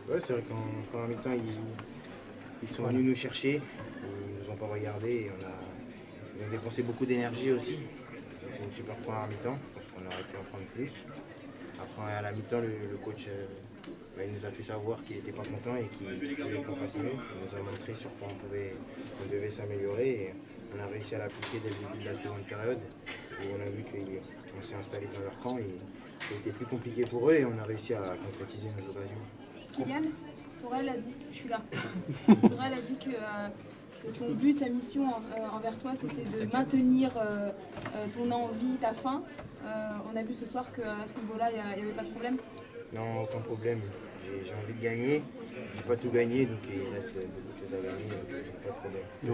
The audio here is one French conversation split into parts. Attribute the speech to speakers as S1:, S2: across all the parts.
S1: Ouais, c'est vrai qu'en première mi-temps, ils sont venus nous chercher, ils nous ont pas regardé et ils ont dépensé beaucoup d'énergie aussi. Ils ont fait une super première mi-temps, je pense qu'on aurait pu en prendre plus. Après, à la mi-temps, le coach il nous a fait savoir qu'il n'était pas content et qu'il voulait qu'on fasse mieux. Il nous a montré sur quoi on devait s'améliorer et on a réussi à l'appliquer dès le début de la seconde période où on a vu qu'on s'est installé dans leur camp et ça a été plus compliqué pour eux et on a réussi à concrétiser nos occasions.
S2: Kylian, Tourelle a dit, je suis là. Tourelle a dit que son but, sa mission envers toi, c'était de maintenir ton envie, ta faim. On a vu ce soir qu'à ce niveau-là, il n'y avait pas de problème.
S1: Non, aucun problème. J'ai envie de gagner. Je n'ai pas tout gagné, donc il reste beaucoup de choses à gagner, donc pas de problème.
S3: Le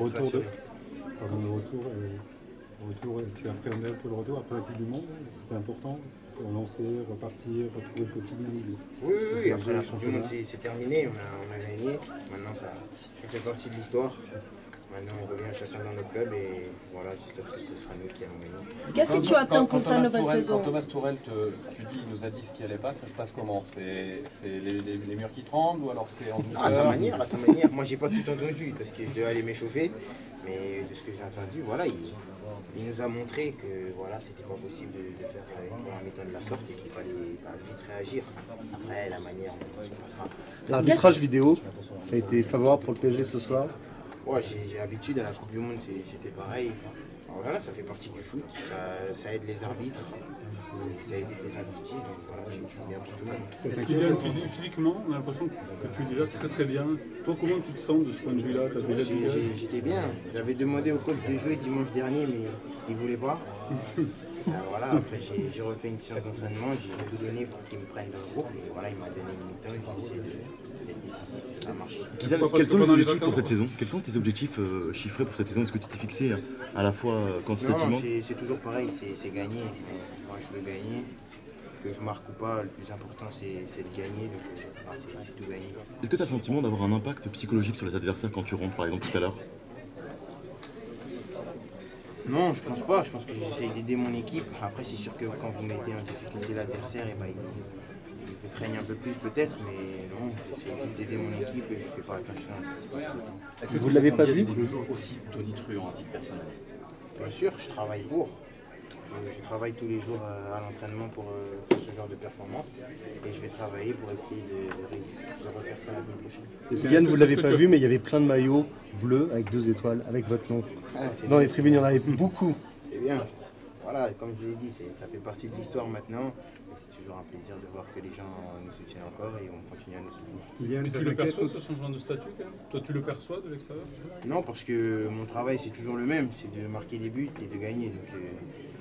S3: retour, tu appréhendais un peu le retour après la Coupe du Monde, c'était important pour lancer, repartir, retrouver le quotidien.
S1: Oui, après la Coupe du Monde c'est terminé, on a gagné. Maintenant ça fait partie de l'histoire. Maintenant on revient chacun dans notre club et voilà, j'espère que ce sera nous qui allons gagner.
S4: Qu'est-ce que tu attends pour ta nouvelle saison?
S5: Quand Thomas Tourelle, tu dis, il nous a dit ce qui allait pas, ça se passe comment? C'est les murs qui tremblent ou alors c'est en douceur?
S1: À sa manière. Moi j'ai pas tout entendu parce que je devais aller m'échauffer, mais de ce que j'ai entendu, voilà, il nous a montré que voilà, c'était pas possible de faire un mi-temps de la sorte et qu'il fallait vite réagir. Après la manière, on passera.
S6: L'arbitrage vidéo, ça a été favorable pour le PSG ce soir.
S1: Ouais, j'ai l'habitude, à la Coupe du Monde c'était pareil. Alors voilà, ça fait partie du foot, ça aide les arbitres, ça évite les injustices, donc voilà, c'est toujours bien pour tout le monde.
S3: Est-ce qu'il vient physiquement, on a l'impression que tu es déjà très très bien. Toi, comment tu te sens de ce point de vue-là?
S1: J'étais bien, j'avais demandé au coach de jouer dimanche dernier, mais il ne voulait pas. Alors voilà, après j'ai refait une séance d'entraînement, j'ai tout donné pour qu'il me prenne dans le groupe, et voilà, il m'a donné une mi-temps et j'ai essayé d'être décisif et ça marche.
S7: Quels sont les objectifs pour cette saison? Quels sont tes objectifs chiffrés pour cette saison? Est-ce que tu t'es fixé à la fois quantitativement?
S1: Non, c'est toujours pareil, c'est gagner. Moi je veux gagner, que je marque ou pas, le plus important c'est de gagner, donc c'est tout gagner.
S7: Est-ce que tu as le sentiment d'avoir un impact psychologique sur les adversaires quand tu rentres par exemple tout à l'heure?
S1: Non, je pense pas. Je pense que j'essaye d'aider mon équipe. Après, c'est sûr que quand vous mettez en difficulté l'adversaire, il craigne un peu plus peut-être, mais non, j'essaie juste d'aider mon équipe et je fais pas attention à ce qui se passe tout le temps.
S6: Est-ce que vous ne l'avez pas vu?
S5: Des jours aussi Tony Truant à titre personnel.
S1: Bien sûr, je travaille pour. Je travaille tous les jours à l'entraînement pour faire ce genre de performance et je vais travailler pour essayer de refaire ça la semaine prochaine.
S6: Kylian, vous ne l'avez pas vu, mais il y avait plein de maillots bleus avec 2 étoiles, avec votre nom. Dans les tribunes, il y en avait beaucoup.
S1: C'est bien. Voilà, comme je l'ai dit, ça fait partie de l'histoire maintenant. C'est toujours un plaisir de voir que les gens nous soutiennent encore et vont continuer à nous soutenir.
S3: Mais tu le perçois ce changement de statut quand même? Toi tu le perçois de l'extérieur?
S1: Non, parce que mon travail c'est toujours le même, c'est de marquer des buts et de gagner. Donc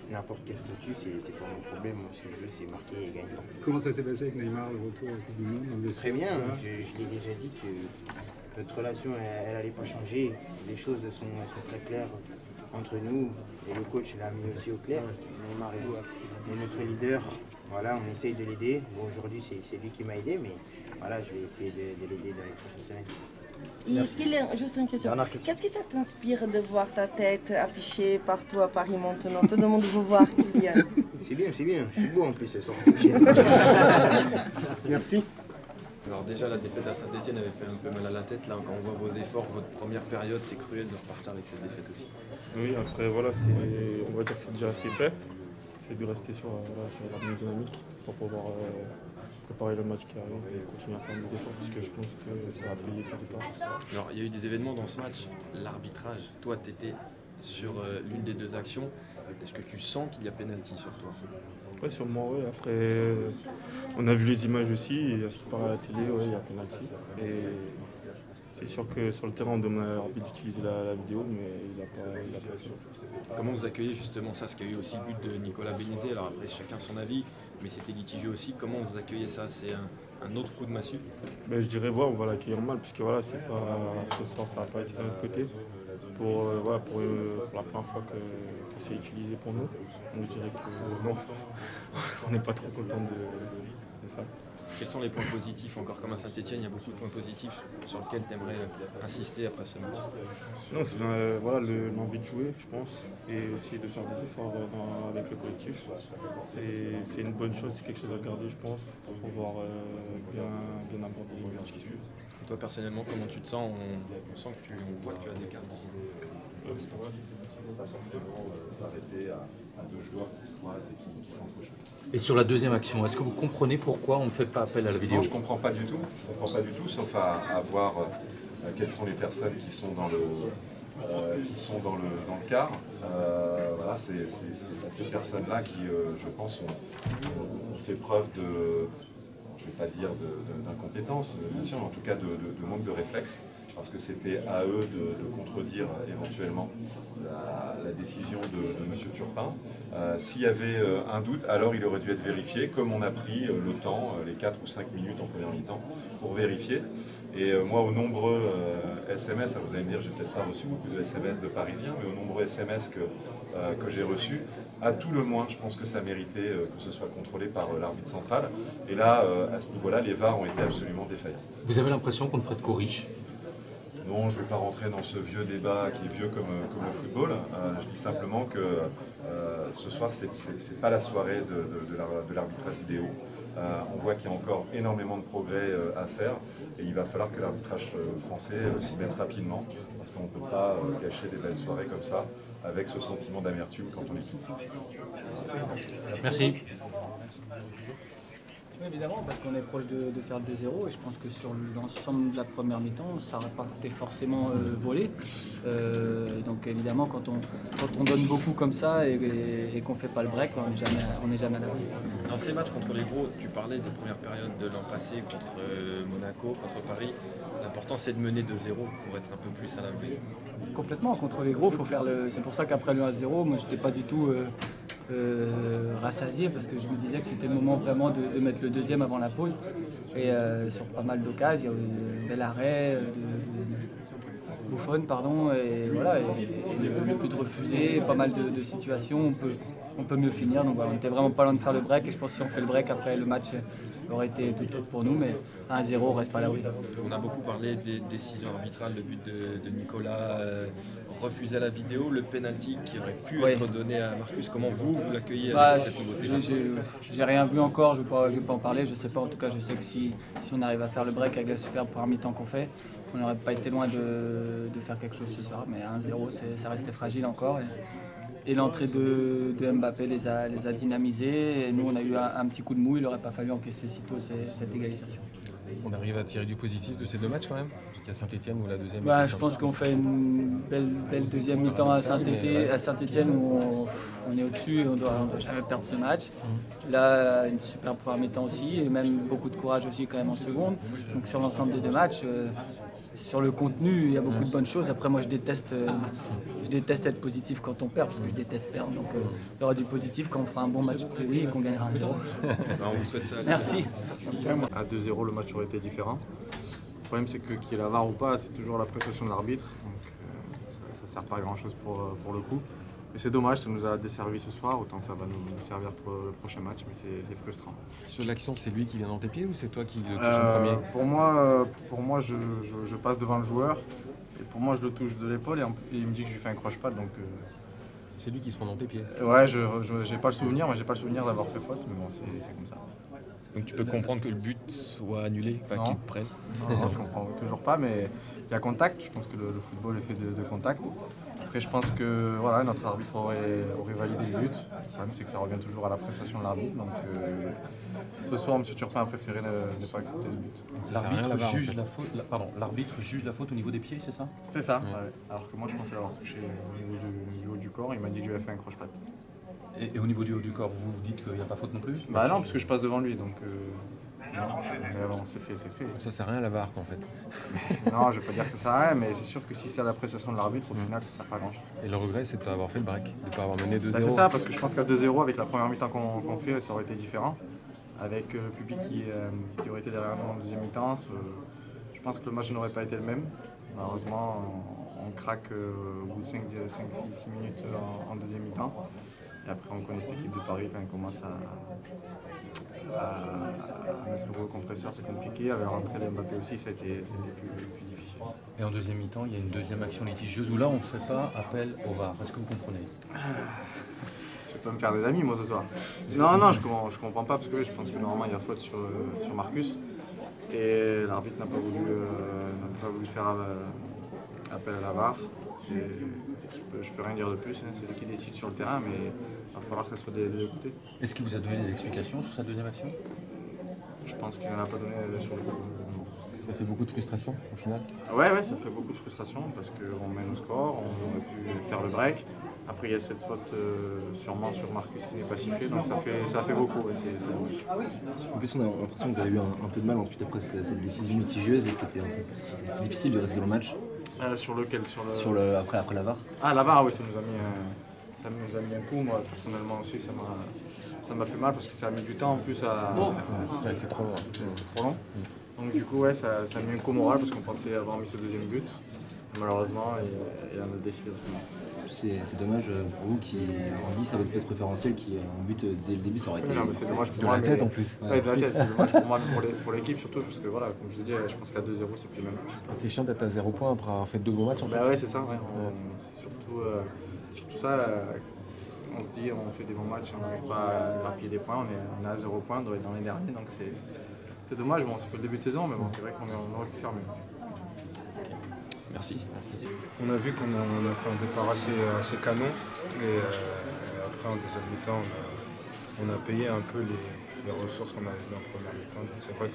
S1: n'importe quel statut, c'est pas mon problème. Moi, ce que je veux, c'est marquer et gagner.
S3: Comment ça s'est passé avec Neymar, le retour à la Coupe du Monde?
S1: Très bien, je l'ai déjà dit que notre relation elle n'allait pas changer. Les choses sont très claires entre nous et le coach l'a mis aussi au clair. Neymar est notre leader. Voilà, on essaye de l'aider. Bon, aujourd'hui, c'est lui qui m'a aidé, mais voilà, je vais essayer de l'aider dans les prochaines semaines.
S4: Kylian, juste une question. Qu'est-ce que ça t'inspire de voir ta tête affichée partout à Paris maintenant? Tout le monde veut voir Kylian.
S1: C'est bien. Je suis beau en plus, c'est sorti.
S6: Merci.
S8: Alors déjà la défaite à Saint-Etienne avait fait un peu mal à la tête. Là, quand on voit vos efforts, votre première période, c'est cruel de repartir avec cette défaite aussi.
S9: Oui, après voilà, on va dire que c'est déjà assez fait. C'est de rester sur la même dynamique pour pouvoir préparer le match qui arrive et continuer à faire des efforts parce que je pense que ça va payer quelque part.
S8: Alors il y a eu des événements dans ce match, l'arbitrage. Toi, tu étais sur l'une des deux actions. Est-ce que tu sens qu'il y a pénalty sur toi?
S9: Oui, sur moi, oui. Après, on a vu les images aussi et à ce qui paraît à la télé, ouais, il y a pénalty. Et c'est sûr que sur le terrain, on demande à l'arbitre d'utiliser la vidéo, mais il n'a pas fait.
S8: Comment vous accueillez justement ça? Parce qu'il y a eu aussi le but de Nicolas Bénizet. Alors après, chacun son avis, mais c'était litigieux aussi. Comment vous accueillez ça? C'est un autre coup de massue?
S9: Je dirais, on va l'accueillir mal, puisque voilà, c'est pas, ce soir, ça n'a pas été de notre côté. Pour la première fois que c'est utilisé pour nous. Donc je dirais que non, on n'est pas trop content de ça.
S8: Quels sont les points positifs? Encore comme à Saint-Etienne, il y a beaucoup de points positifs sur lesquels tu aimerais insister après ce match.
S9: Non, c'est l'envie de jouer, je pense, et aussi de faire des efforts avec le collectif. C'est une bonne chose, c'est quelque chose à garder, je pense, pour pouvoir bien aborder les matchs.
S5: matchs qui suivent.
S8: Toi personnellement, comment tu te sens? On sent que on voit que tu as des cadres.
S5: Parce que moi, c'est pas forcément s'arrêter à deux joueurs qui se croisent et qui s'entrechoquent.
S10: Et sur la deuxième action, est-ce que vous comprenez pourquoi on ne fait pas appel à la vidéo?
S5: Non, je comprends pas du tout. Je comprends pas du tout, sauf à voir quelles sont les personnes qui sont dans le quart. Voilà, c'est ces personnes-là qui, je pense, ont fait preuve de, je ne vais pas dire d'incompétence, bien sûr, mais en tout cas de manque de réflexe, parce que c'était à eux de contredire éventuellement la décision de M. Turpin. S'il y avait un doute, alors il aurait dû être vérifié, comme on a pris le temps, les 4 ou 5 minutes en première mi-temps, pour vérifier. Et moi, aux nombreux SMS, vous allez me dire, j'ai peut-être pas reçu beaucoup de SMS de Parisiens, mais aux nombreux SMS que j'ai reçus, à tout le moins, je pense que ça méritait que ce soit contrôlé par l'arbitre central. Et là, à ce niveau-là, les VAR ont été absolument défaillants.
S10: Vous avez l'impression qu'on ne prête qu'aux riches?
S5: Non, je ne vais pas rentrer dans ce vieux débat qui est vieux comme le football. Je dis simplement que ce soir, ce n'est pas la soirée de l'arbitrage vidéo. On voit qu'il y a encore énormément de progrès à faire et il va falloir que l'arbitrage français s'y mette rapidement parce qu'on ne peut pas gâcher des belles soirées comme ça avec ce sentiment d'amertume quand on les quitte.
S10: Merci.
S11: Oui, évidemment, parce qu'on est proche de faire le 2-0 et je pense que sur l'ensemble de la première mi-temps, ça n'aurait pas été forcément volé. Donc évidemment, quand on donne beaucoup comme ça et qu'on ne fait pas le break, on n'est jamais à l'abri.
S8: Dans ces matchs contre les gros, tu parlais des premières périodes de l'an passé contre Monaco, contre Paris. L'important c'est de mener 2-0 pour être un peu plus à l'abri.
S11: Complètement, contre les gros, il faut faire le. C'est pour ça qu'après le 1-0, moi j'étais pas du tout rassasié parce que je me disais que c'était le moment vraiment de mettre le deuxième avant la pause. Et sur pas mal d'occasions, il y a eu un bel arrêt, Buffon, pardon, et voilà, et le but de refuser, pas mal de situations, on peut mieux finir. Donc voilà, on n'était vraiment pas loin de faire le break et je pense que si on fait le break après le match aurait été tout autre pour nous, mais 1-0 on reste pas à l'abri.
S8: On a beaucoup parlé des décisions arbitrales, le but de Nicolas, refuser la vidéo, le penalty qui aurait pu être donné à Marcus. Comment vous l'accueillez avec cette nouveauté-là?
S11: J'ai rien vu encore, je vais pas en parler, je sais pas, en tout cas je sais que si on arrive à faire le break avec la superbe première mi-temps qu'on fait, on n'aurait pas été loin de faire quelque chose ce soir, mais 1-0 ça restait fragile encore. Et l'entrée de Mbappé les a dynamisés. Et nous, on a eu un petit coup de mou. Il n'aurait pas fallu encaisser sitôt cette égalisation.
S12: On arrive à tirer du positif de ces deux matchs quand même? Jusqu'à Saint-Etienne ou la deuxième?
S11: Je pense qu'on fait une belle deuxième mi-temps à Saint-Etienne où on est au-dessus et on doit jamais perdre ce match. Là, une super première mi-temps aussi et même beaucoup de courage aussi quand même en seconde. Donc sur l'ensemble des deux matchs, sur le contenu, il y a beaucoup de bonnes choses. Après, moi, je déteste être positif quand on perd, parce que je déteste perdre. Donc, il y aura du positif quand on fera un bon match pourri et qu'on gagnera 1-0.
S8: On vous souhaite ça.
S11: Merci.
S9: À 2-0, le match aurait été différent. Le problème, c'est que qu'il y ait la VAR ou pas, c'est toujours l'appréciation de l'arbitre. Donc, ça ne sert pas à grand-chose pour le coup. Mais c'est dommage, ça nous a desservi ce soir, autant ça va nous servir pour le prochain match, mais c'est frustrant.
S12: Sur l'action, c'est lui qui vient dans tes pieds ou c'est toi qui le touches en premier?
S9: Pour moi je passe devant le joueur, et pour moi je le touche de l'épaule, et il me dit que je lui fais un croche-patte, donc...
S12: C'est lui qui se prend dans tes pieds?
S9: Ouais, j'ai pas le souvenir, d'avoir fait faute, mais bon, c'est comme ça.
S8: Donc tu peux comprendre que le but soit annulé, enfin qu'il te prenne?
S9: Non, je comprends toujours pas, mais il y a contact, je pense que le football est fait de contact. Après, je pense que voilà, notre arbitre aurait validé le but. Le problème, c'est que ça revient toujours à l'appréciation de l'arbitre. Donc, ce soir, M. Turpin a préféré ne pas accepter ce but.
S10: L'arbitre juge la faute au niveau des pieds, c'est ça?
S9: C'est ça, ouais. Alors que moi, je pensais l'avoir touché au niveau du haut du corps. Il m'a dit que j'avais fait un croche-patte.
S10: Et au niveau du haut du corps, vous vous dites qu'il n'y a pas faute non plus?
S9: Bah non, parce que je passe devant lui, donc... Non, mais bon, c'est fait.
S12: Ça sert à rien la VAR en fait.
S9: Non, je vais pas dire que ça sert à rien, mais c'est sûr que si c'est à l'appréciation de l'arbitre, au final, ça sert pas à grand chose.
S12: Et le regret, c'est de ne pas avoir fait le break, de ne pas avoir mené 2-0.
S9: C'est ça, parce que je pense qu'à 2-0, avec la première mi-temps qu'on fait, ça aurait été différent. Avec le public qui aurait été derrière nous en deuxième mi-temps, je pense que le match n'aurait pas été le même. Malheureusement, on craque au bout de 5-6 minutes en deuxième mi-temps. Et après, on connaît cette équipe de Paris, quand elle commence à mettre le rouleau compresseur, c'est compliqué. Avec la rentrée de Mbappé aussi, ça a été plus difficile.
S10: Et en deuxième mi-temps, il y a une deuxième action litigieuse où là, on ne fait pas appel au VAR. Est-ce que vous comprenez?
S9: Je vais pas me faire des amis, moi, ce soir. Non, je comprends pas, parce que je pense que normalement, il y a faute sur Marcus.
S13: Et l'arbitre n'a pas voulu faire appel à la VAR. Je peux rien dire de plus, hein. C'est lui qui décide sur le terrain, mais il va falloir que ça soit des deux côtés.
S10: Est-ce qu'il vous a donné des explications sur sa deuxième action?
S13: Je pense qu'il n'en a pas donné sur le coup.
S10: Ça fait beaucoup de frustration au final?
S13: Ouais, ça fait beaucoup de frustration parce qu'on mène au score, on aurait pu faire le break. Après, il y a cette faute sûrement sur Marcus qui n'est pas sifflée, donc ça fait beaucoup. Ouais, c'est dommage.
S7: En plus, on a l'impression que vous avez eu un peu de mal ensuite après cette décision litigieuse et que c'était difficile de rester dans le match.
S13: Sur lequel
S7: Après la VAR.
S13: Ah, la VAR, oui, ça nous a mis un coup. Moi, personnellement aussi, ça m'a fait mal parce que ça a mis du temps en plus à.
S10: C'est trop long.
S13: C'était trop long. Donc, du coup, ouais, ça a mis un coup moral parce qu'on pensait avoir mis ce deuxième but. Malheureusement, et on a décidé autrement.
S7: C'est dommage pour vous qui en 10 à votre place préférentielle qui en but dès le début ça aurait été.
S13: Non, mais c'est dommage pour
S10: moi. De la tête en plus.
S13: Ouais, de la tête, c'est dommage pour moi, pour l'équipe surtout, parce que voilà, comme je disais, je pense qu'à 2-0 c'est plus le même.
S10: C'est chiant d'être à 0 points après avoir fait 2 beaux matchs en fait.
S13: Ouais, c'est ça, ouais. C'est surtout ça. On se dit, on fait des bons matchs, on n'arrive pas à grappiller des points, on est à 0 points dans les derniers, donc c'est dommage. Bon, c'est que le début de saison, mais bon, c'est vrai qu'on aurait pu faire mieux.
S10: Merci.
S9: On a vu qu'on a fait un départ assez canon et après en deuxième mi-temps on a payé un peu les ressources qu'on avait dans la première mi-temps. Donc c'est vrai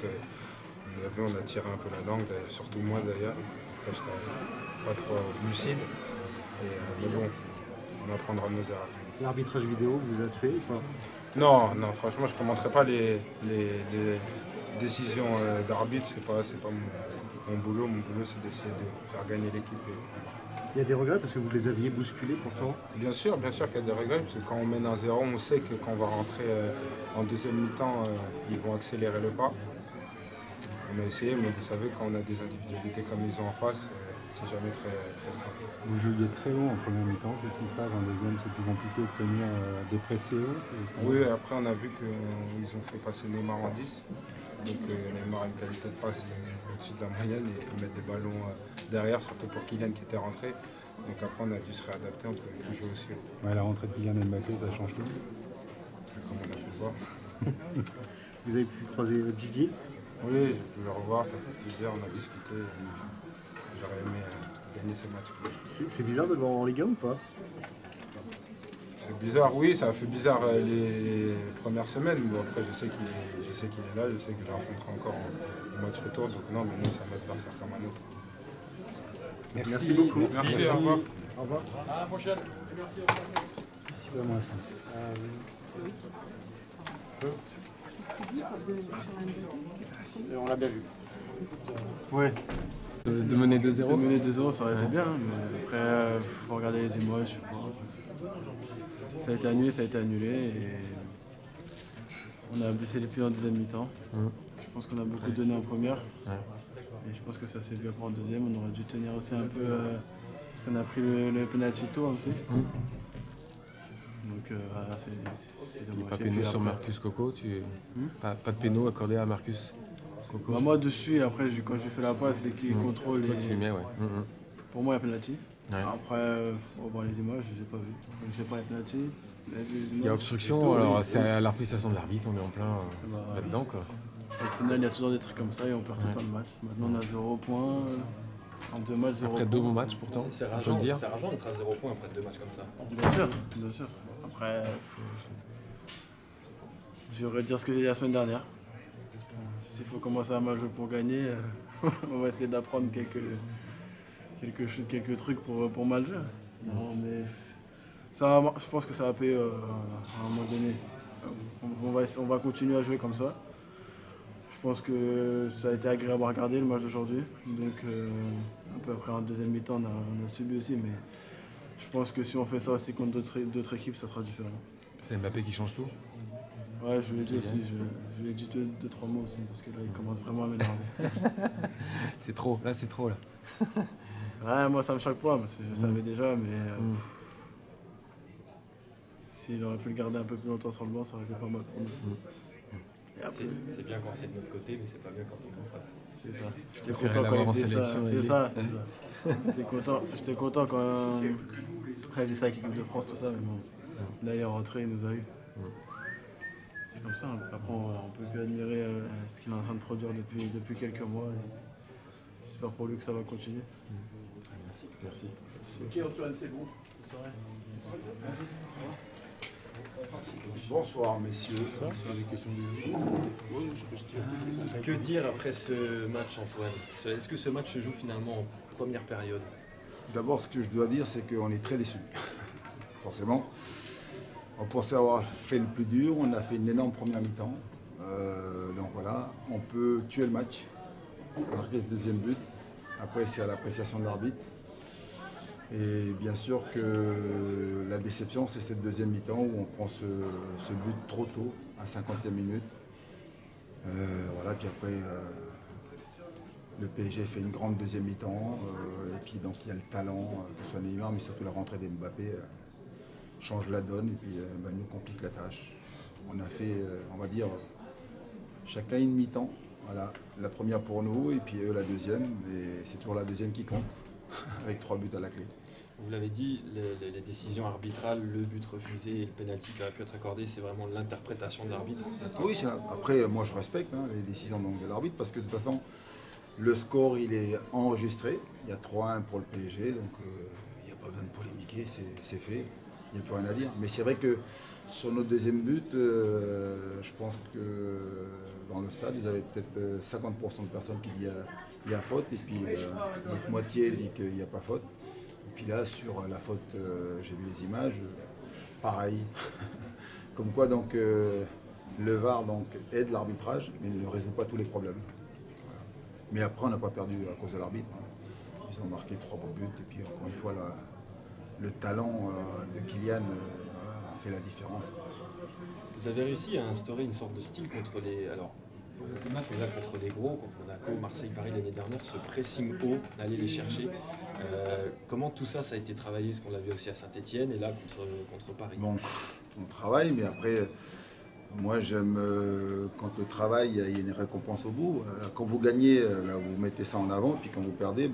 S9: qu'on a tiré un peu la langue, surtout moi d'ailleurs. Après je n'étais pas trop lucide. Mais bon, on apprendra de nos erreurs.
S3: L'arbitrage vidéo vous a tué ou pas?
S9: Non, franchement je ne commenterai pas les décisions d'arbitre, c'est pas mon boulot. Mon boulot, c'est d'essayer de faire gagner l'équipe.
S3: Il y a des regrets parce que vous les aviez bousculés pourtant?
S9: Bien sûr qu'il y a des regrets, parce que quand on mène 1-0, on sait que quand on va rentrer en deuxième mi-temps, ils vont accélérer le pas. On a essayé, mais vous savez, quand on a des individualités comme ils ont en face, c'est jamais très simple.
S3: Vous jouiez très haut en première mi-temps, qu'est-ce qui se passe en deuxième? C'est plus compliqué de tenir des pressés hauts?
S9: Oui, après on a vu qu'ils ont fait passer Neymar en 10. Donc Neymar a une qualité de passe au-dessus de la moyenne et il peut mettre des ballons derrière, surtout pour Kylian qui était rentré. Donc après on a dû se réadapter, on ne pouvait plus jouer aussi haut.
S3: Ouais, la rentrée de Kylian Mbappé, ça change tout.
S9: Comme on a pu le voir.
S3: Vous avez pu croiser Didier?
S9: Oui, j'ai pu le revoir, ça fait plaisir, on a discuté. J'aurais aimé gagner ce match.
S3: C'est bizarre de le voir en Ligue 1 ou pas?
S9: C'est bizarre, oui, ça a fait bizarre les premières semaines. Bon, après, je sais qu'il est là, je sais qu'il affrontera encore au match retour. Donc non, mais nous, c'est un adversaire comme un autre.
S3: Merci beaucoup.
S9: Merci, au revoir.
S3: Au revoir.
S8: À la prochaine. Merci, au revoir.
S3: Merci vraiment à ça.
S14: On l'a bien vu.
S3: Ouais.
S14: De mener 2-0. De mener 2-0, ça aurait été bien, mais après, il faut regarder les images, je sais pas. Ça a été annulé et on a baissé les pieds en deuxième mi-temps. Je pense qu'on a beaucoup donné en première. Et je pense que ça s'est vu après en deuxième. On aurait dû tenir aussi un peu parce qu'on a pris le penalty tôt aussi. Donc voilà, c'est dommage.
S12: Pas péno sur Marcus Coco, pas de péno accordé à Marcus Coco.
S14: Bah, moi dessus, et après quand j'ai fait la passe et qu'il contrôle.
S12: C'est toi qui le mets, ouais.
S14: Pour moi, il y a penalty. Ouais. Après, il faut voir les images, je ne les ai pas vues. Je ne sais pas, il y a penalty.
S12: Il y a obstruction, alors c'est à l'appréciation de l'arbitre, on est en plein là-dedans, quoi.
S14: Au final, il y a toujours des trucs comme ça et on perd tout le temps le match. Maintenant, on a 0 points. En 2 matchs, 0 points.
S12: Après 2 bons matchs, pourtant,
S8: c'est
S12: on peut le dire.
S8: C'est rageant d'être à 0 points après 2 matchs comme ça.
S14: Bien sûr, bien sûr. Après, je vais redire ce que j'ai dit la semaine dernière. S'il faut commencer à mal jouer pour gagner, on va essayer d'apprendre quelques trucs pour mal jouer. Non, mais ça, je pense que ça va payer à un moment donné. On va continuer à jouer comme ça. Je pense que ça a été agréable à regarder le match d'aujourd'hui. Donc un peu après en deuxième mi-temps, on a subi aussi. Mais je pense que si on fait ça aussi contre d'autres équipes, ça sera différent.
S12: C'est Mbappé qui change tout?
S14: Ouais, je lui ai dit aussi. Je lui ai dit 2-3 mots aussi parce que là, il commence vraiment à m'énerver.
S12: C'est trop, là c'est trop là.
S14: Ouais, moi ça me choque pas parce que je savais déjà, mais s'il aurait pu le garder un peu plus longtemps sur le banc, ça aurait été pas mal pour nous.
S8: C'est bien quand c'est de notre côté, mais c'est pas bien quand on est en face.
S14: C'est ça. J'étais content quand il faisait ça. C'est ça. J'étais content quand il faisait ça avec l'équipe de France, tout ça, mais bon, là il est rentré, il nous a eu. c'est comme ça. Après, on peut que admirer ce qu'il est en train de produire depuis quelques mois. Et j'espère pour lui que ça va continuer.
S7: Merci.
S14: Ok, Antoine, c'est bon.
S15: Bonsoir messieurs.
S10: Que dire après ce match, Antoine? Est-ce que ce match se joue finalement en première période?
S15: D'abord, ce que je dois dire, c'est qu'on est très déçus. Forcément. On pensait avoir fait le plus dur, on a fait une énorme première mi-temps. Donc voilà, on peut tuer le match, marquer le deuxième but. Après, c'est à l'appréciation de l'arbitre. Et bien sûr que la déception, c'est cette deuxième mi-temps où on prend ce but trop tôt, à 50e minute. Voilà, puis après, le PSG fait une grande deuxième mi-temps. Et puis donc il y a le talent, que ce soit Neymar, mais surtout la rentrée d'Mbappé, change la donne et puis nous complique la tâche. On a fait, on va dire, chacun une mi-temps. Voilà, la première pour nous et puis eux la deuxième. Et c'est toujours la deuxième qui compte. Avec 3 buts à la clé.
S8: Vous l'avez dit, les décisions arbitrales, le but refusé et le pénalty qui aurait pu être accordé, c'est vraiment l'interprétation de l'arbitre.
S15: Oui, après, moi je respecte les décisions de l'arbitre parce que de toute façon, le score il est enregistré. Il y a 3-1 pour le PSG, donc il n'y a pas besoin de polémiquer, c'est fait. Il n'y a plus rien à dire. Mais c'est vrai que sur notre deuxième but, je pense que dans le stade, vous avez peut-être 50% de personnes qui disent il y a faute, et puis l'autre moitié dit qu'il n'y a pas faute. Et puis là, sur la faute, j'ai vu les images, pareil. Comme quoi, donc, le VAR donc, aide l'arbitrage, mais il ne résout pas tous les problèmes. Voilà. Mais après, on n'a pas perdu à cause de l'arbitre. Ils ont marqué 3 beaux buts, et puis encore une fois, le talent de Kylian fait la différence.
S8: Vous avez réussi à instaurer une sorte de style contre les... Alors, mais là, contre les gros, contre Monaco, Marseille, Paris l'année dernière, ce pressing haut, d'aller les chercher. Comment tout ça, ça a été travaillé? Parce qu'on l'a vu aussi à Saint-Etienne et là contre Paris.
S15: Bon, on travaille, mais après, moi j'aime quand le travail, il y a une récompense au bout. Quand vous gagnez, vous mettez ça en avant, puis quand vous perdez, il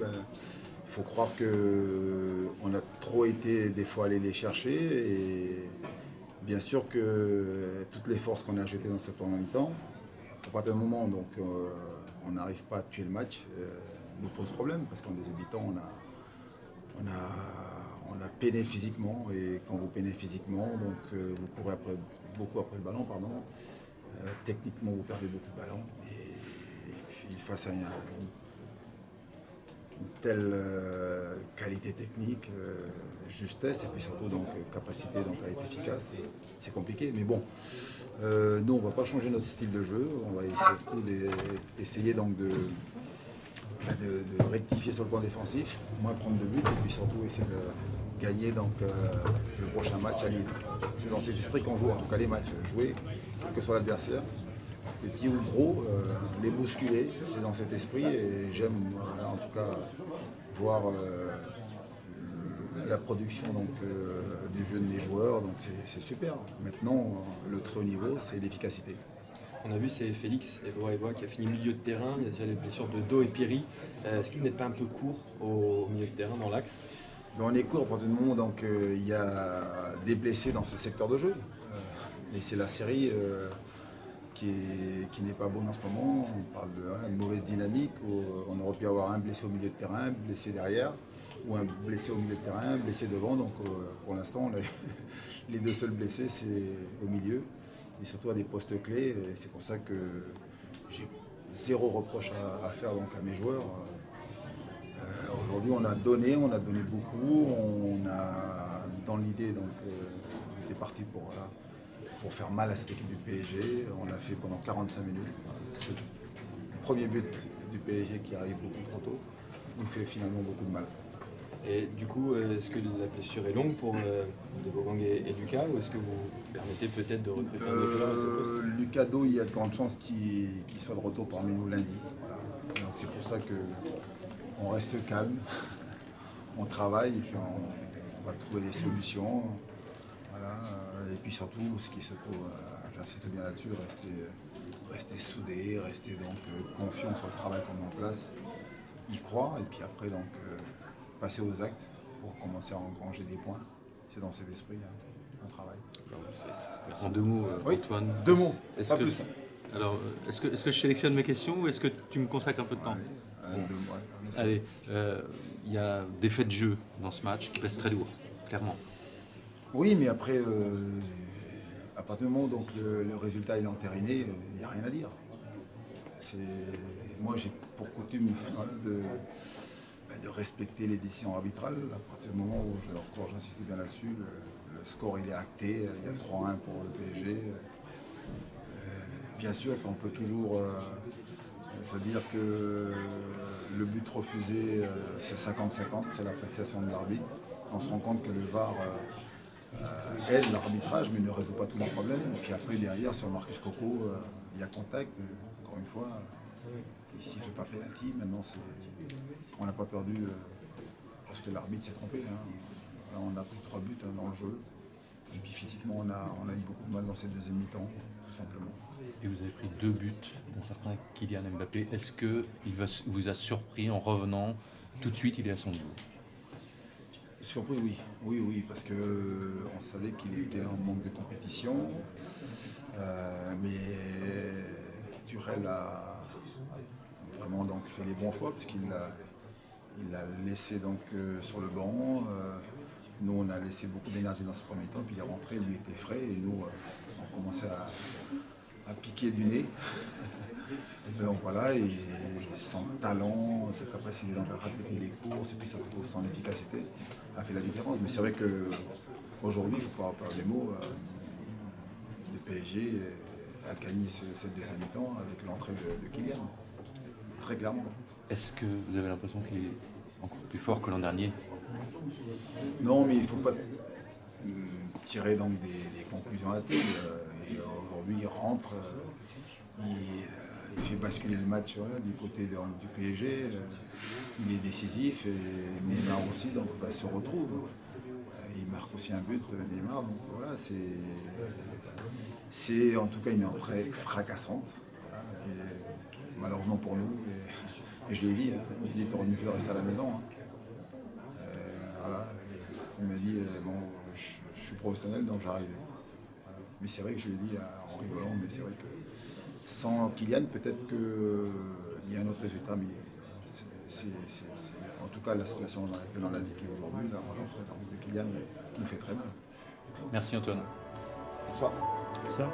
S15: faut croire qu'on a trop été des fois aller les chercher. Et bien sûr que toutes les forces qu'on a jetées dans cette première mi-temps, à partir du moment où on n'arrive pas à tuer le match, nous pose problème parce qu'en débutant, on a peiné physiquement, et quand vous peinez physiquement, vous courez beaucoup après le ballon, techniquement vous perdez beaucoup de ballons, et puis face à une telle qualité technique, justesse et puis surtout capacité à être efficace, c'est compliqué, mais bon. Nous, on ne va pas changer notre style de jeu, on va essayer de rectifier sur le plan défensif, moins prendre de buts et puis surtout essayer de gagner le prochain match à Lille. C'est dans cet esprit qu'on joue, en tout cas les matchs, jouer, quel que soit l'adversaire, petit ou gros, les bousculer, c'est dans cet esprit et j'aime en tout cas voir la production du jeu de mes joueurs, donc c'est super. Maintenant, le très haut niveau, c'est l'efficacité.
S8: On a vu, c'est Félix Eboa qui a fini milieu de terrain, il y a déjà les blessures de Do et Piri. Est-ce que vous n'êtes pas un peu court au milieu de terrain dans l'axe?
S15: On est court à partir du moment où il y a des blessés dans ce secteur de jeu. Et c'est la série qui n'est pas bonne en ce moment. On parle de mauvaise dynamique, où on aurait pu avoir un blessé au milieu de terrain, un blessé derrière, ou un blessé au milieu de terrain, un blessé devant. Donc pour l'instant, les 2 seuls blessés, c'est au milieu, et surtout à des postes clés. Et c'est pour ça que j'ai 0 reproche à faire à mes joueurs. Aujourd'hui, on a donné beaucoup. On a, dans l'idée, on était parti pour faire mal à cette équipe du PSG. On a fait pendant 45 minutes. Ce premier but du PSG qui arrive beaucoup trop tôt nous fait finalement beaucoup de mal.
S8: Et du coup, est-ce que la blessure est longue pour Debogang et Lucas, ou est-ce que vous permettez peut-être de recruter un autre joueur à ce poste?
S15: Lucas Do, il y a de grandes chances qu'il soit de retour parmi nous lundi. Voilà. Donc c'est pour ça qu'on reste calme, on travaille et puis on va trouver des solutions. Voilà. Et puis surtout, j'insiste bien là-dessus, rester soudé, rester confiant sur le travail qu'on met en place, y croire et puis après passer aux actes pour commencer à engranger des points. C'est dans cet esprit. un travail.
S7: En 2 mots,
S15: Oui,
S7: Antoine.
S15: 2 mots,
S7: Est-ce
S15: pas
S7: que,
S15: plus.
S7: alors, est-ce que je sélectionne mes questions ou est-ce que tu me consacres un peu de temps? Allez, il y a des faits de jeu dans ce match qui pèsent très lourd, clairement.
S15: Oui, mais après, à partir du moment où donc, le résultat est entériné, il n'y a rien à dire. Moi, j'ai pour coutume de respecter les décisions arbitrales. À partir du moment où, encore j'insiste bien là-dessus, le score il est acté, il y a 3-1 pour le PSG. Bien sûr qu'on peut toujours se dire que le but refusé, c'est 50-50, c'est l'appréciation de l'arbitre. On se rend compte que le VAR aide l'arbitrage, mais ne résout pas tous les problèmes. Et puis après, derrière, sur Marcus Coco, il y a contact. Encore une fois, il ne siffle pas pénalty. Maintenant, on n'a pas perdu parce que l'arbitre s'est trompé. Là, on a pris 3 buts dans le jeu. Et puis physiquement, on a eu beaucoup de mal dans cette deuxième mi-temps, tout simplement.
S7: Et vous avez pris 2 buts d'un certain Kylian Mbappé. Est-ce qu'il vous a surpris en revenant tout de suite, il est à son niveau?
S15: Surpris, oui. Oui, parce qu'on savait qu'il était en manque de compétition. Mais Tuchel a vraiment donc, fait les bons choix, parce qu'il l'a laissé donc, sur le banc. Nous, on a laissé beaucoup d'énergie dans ce premier temps, puis il est rentré, lui était frais, et nous, on commençait à piquer du nez. Donc voilà, et son talent, sa capacité à répéter les courses, et puis son efficacité a fait la différence. Mais c'est vrai qu'aujourd'hui, il ne faut pas perdre les mots. Le PSG a gagné cette deuxième mi-temps avec l'entrée de Kylian, très clairement.
S7: Est-ce que vous avez l'impression qu'il est encore plus fort que l'an dernier?
S15: Non, mais il ne faut pas tirer donc des conclusions hâtives. Aujourd'hui, il rentre, il fait basculer le match du côté du PSG. Il est décisif et Neymar aussi donc, se retrouve. Il marque aussi un but, Neymar. Donc voilà, c'est en tout cas une entrée fracassante. Et, malheureusement pour nous, et je l'ai dit, il était mieux de rester à la maison. Voilà. Il m'a dit, bon, je suis professionnel, donc j'arrive. Voilà. Mais c'est vrai que je lui ai dit en rigolant, mais c'est vrai que sans Kylian, peut-être qu'il y a un autre résultat, mais en tout cas, la situation dans laquelle on a vécu aujourd'hui, l'entrée de Kylian nous fait très mal.
S7: Merci Antoine.
S15: Bonsoir.
S6: Bonsoir.